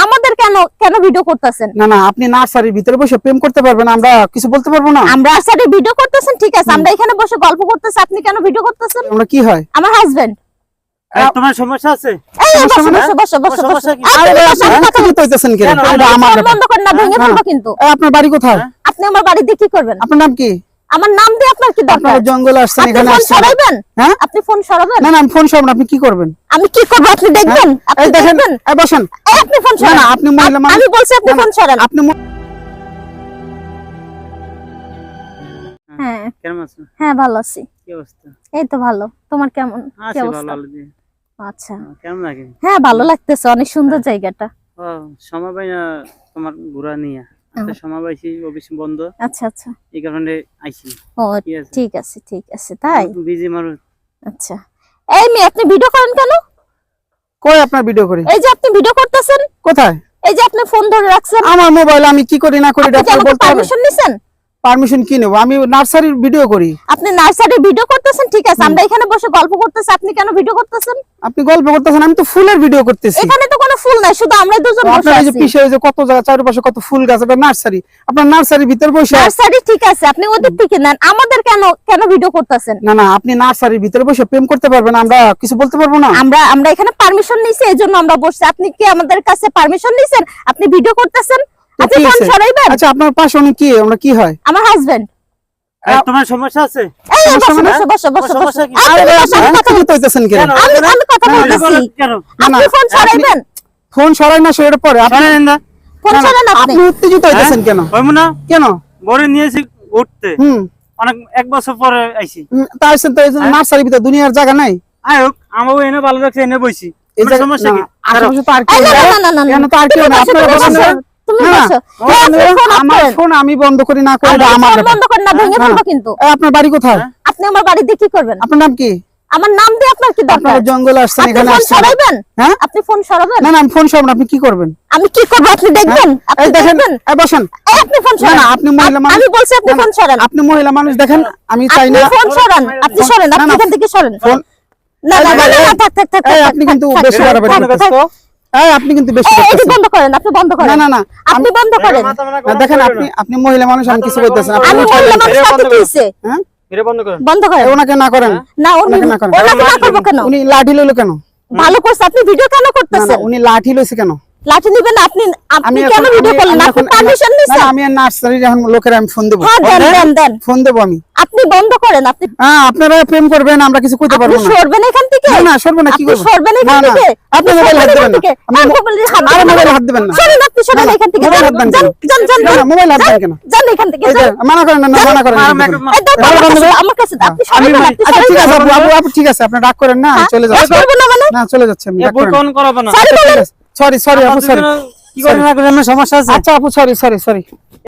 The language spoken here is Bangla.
আমাদের কেন কেন ভিডিও করতেছেন? না না, আপনি নার্সারির ভিতরে বসে প্রেম করতে পারবেন, আমরা কিছু বলতে পারবো না? আমরা নার্সারি ভিডিও করতেছেন, ঠিক আছে, আমরা এখানে বসে গল্প করতেছি, আপনি কেন ভিডিও করতেছেন? আমরা কি হয়? আমার হাজবেন্ড। তোমার সমস্যা আছে? এই বসো বসো বসো বসো বসো। আরে ভাই, আপনি কথা বলতেছেন কেন? এটা আমার ফোন ব্যাপার। বন্ধ করেন না, ভেঙে ফেলবো কিন্তু। আপনার বাড়ি কোথায়? আপনি আমার বাড়ি দিয়ে কি করবেন? আপনার নাম কি? আমার নাম দিয়ে আপনার কি দরকার? আপনারা জঙ্গলে আসছেন, আপনি এখানে ফোন আসছেন। সরাইবেন? হ্যাঁ, আপনি ফোন সরাবেন? না না, আমি ফোন সরাবো না, আপনি কি করবেন? আমি কি করব আপনি দেখবেন? আপনি এই দেখেন, দেখবেন? এই বসেন। এই আপনি ফোন না সরান। না, আপনি মহিলা মানুষ। আমি বলছি আপনি না, না, ফোন সরান। আপনি হ্যাঁ কেমন আছো? হ্যাঁ ভালো আছি। কি অবস্থা? এই তো ভালো। তোমার কেমন কি আছি ভালো অবস্থা? ভালো দিয়ে। আচ্ছা, কেমন লাগে? হ্যাঁ ভালো লাগতেছে, অনেক সুন্দর জায়গাটা। ও সময় পাই না তোমার ঘোরা নিয়ে। আচ্ছা সময় পাইছি, অফিস বন্ধ, আচ্ছা আচ্ছা, এই কারণে আইছি। ও ঠিক আছে। ঠিক আছে ঠিক আছে, তাই? বিজি মানুষ। আচ্ছা, এই মেয়ে আপনি ভিডিও করেন কেন? কই আপনার ভিডিও করি? এই যে আপনি ভিডিও করতেছেন, কোথায়? এই যে আপনি ফোন ধরে রাখছেন, আমার মোবাইল, আমি কি করি না করি এটা আপনার বলতে হবে? পারমিশন নিছেন? পারমিশন কি নেব? আমি নার্সারির ভিডিও করি। আপনি নার্সারি ভিডিও করতেছেন, ঠিক আছে, আমরা এখানে বসে গল্প করতেছি, আপনি কেন ভিডিও করতেছেন? আপনি গল্প করতেছেন, আমি তো ফুলের ভিডিও করতেছি। এখানে তো কোনো ফুল নাই, শুধু আমরা দুজন বসে আপনার এই যে আছি। পিছে ওই যে কত জায়গা চারপাশে কত ফুল গাছ, এটা নার্সারি। আপনার নার্সারির ভিতর বসে নার্সারি ঠিক আছে, আপনি ওদের থেকে নেন, আমাদের কেন কেন ভিডিও করতেছেন? না না, আপনি নার্সারির ভিতরে বসে প্রেম করতে পারবেন, আমরা কিছু বলতে পারবো না? আমরা এখানে পারমিশন নিছি, এজন্য আমরা বসছি। আপনি কি আমাদের কাছে পারমিশন নিছেন? আপনি ভিডিও করতেছেন, তো আপনি কি ফোন হয়েছে? সরাইবেন? আচ্ছা, আপনার পাশে উনি কি? আমরা কি হয়? আমার হাজবেন্ড। তোমার সমস্যা আছে? এই বসো সমস্যা বসো বসো বসো বসো। সমস্যা কি? আপনি আরে বসো, আমি আপনি কথা কি বলতেছি। কইতেছেন কেন? আমি কথা বলতেছি। কেন? আপনি ফোন সরাইবেন? ফোন সরাই না, সেটা পরে। আপনি শোনেন না? ফোন সরান আপনি। আপনি উত্তেজিত হইতেছেন কেন? হইব না? কেন? বড় নিয়েছি উঠতে, হুম, অনেক এক বছর পরে আইছি। তাই তো এই নার্সারির ভিতরে দুনিয়ার জায়গা নাই। আয় হোক, আমাও এনে ভালো লাগছে, এনে বইছি। এই তোমার জায়গা- সমস্যা না, কি? আশেপাশে তো আর এই কেউ না নাই। না না না না, এখানে তো আর কেউ নাই। আপনারা তুমি বসেন। বসো, তুমি না, বসো। এই আপনি ফোন অফ আমার করেন। ফোন আমি বন্ধ করি না করি এটা আপনি আমার ফোন ব্যাপার। বন্ধ করেন না, ভেঙে হ্যাঁ। ফেলবো কিন্তু। আপনার বাড়ি কোথায়? আপনি আমার বাড়ি দিয়ে কি করবেন? আপনার নাম কি? আমার নাম দিয়ে আপনার কি দরকার? আপনারা জঙ্গলে আসছেন, আপনি এখানে ফোন আসছেন। সরাইবেন? হ্যাঁ, আপনি ফোন সরাবেন? না না, আমি ফোন সরাবো না, আপনি কি করবেন? আমি কি করব আপনি দেখবেন? আপনি এই দেখেন, দেখবেন? এই বসেন। এই আপনি ফোন না সরান। না, আপনি মহিলা মানুষ। আমি বলছি আপনি না, না, ফোন সরান। আপনি মহিলা মানুষ, দেখেন আমি চাই আপনি না। ফোন সরান, আপনি সরেন, না, আপনি না, এখান থেকে সরেন। ফোন না না না, না, থাক থাক থাক। এই থাক, আপনি থাক, কিন্তু থাক, বেশি থাক, বাড়াবাড়ি থাক, করতেছেন। থাক। এই আপনি কিন্তু বেশি এই, এটি করতেছেন। বন্ধ করেন, আপনি বন্ধ করেন। না না না, আপনি বন্ধ করেন। না, দেখেন আপনি মহিলা মানুষ, আমি কিছু বলতেছেন। আপনি আমি মহিলা মানুষ, আপনি কি হইছে? হ্যাঁ, এটা বন্ধ করেন। বন্ধ করেন। ওনাকে না করেন। না উনি ওনাকে না করেন। ওনাকে না করবো কেন? উনি লাঠি লইলো কেন? ভালো করছে, আপনি ভিডিও কেন না না, করতেছেন? উনি লাঠি লইছে কেন? লাঠি নিবেন না, আপনি আপনি আমি কেন ভিডিও করলেন? আপনি পারমিশন নিছেন? আমি নার্সারির এখন লোকের আমি ফোন দেবো। হ্যাঁ দেন দেন দেন। ফোন দেবো আমি। আপনি বন্ধ করেন, আপনি হ্যাঁ, আপনারা প্রেম করবেন, আমরা কিছু কইতে আপনি পারবো না। সরবেন এখান থেকে? না না, সরবো না, কি আপনি করবো? সরবেন না এখান না, থেকে? আপনি মোবাইল হাত দেবেন না। আমি মোবাইলে হাত আরে দেবেন না। মোবাইল হাত দেবেন না। সরেন, আপনি সরেন না, না, এখান থেকে। মোবাইল হাত দেন যান কেন? যান যান না না, যান। মোবাইল হাত দেন কেন? যান এখান থেকে এই যে, যান। মানা করেন না, না, মানা করেন না। এই দাও, আমার কাছে দাও, আপনি সরেন না, আপনি আচ্ছা সরেন ঠিক না। আছে আপু, আপু ঠিক আছে, আপনি রাগ করেন না, আমি চলে রাগ যাচ্ছি। করবো না মানে? না, চলে যাচ্ছি আমি, এ রাগ ভুল করেন কোন করাবে না। সরি বলেন। সরি সরি আপু, সরি। কি করেন না করেন, আমার সমস্যা আছে। আচ্ছা আপু, সরি সরি সরি।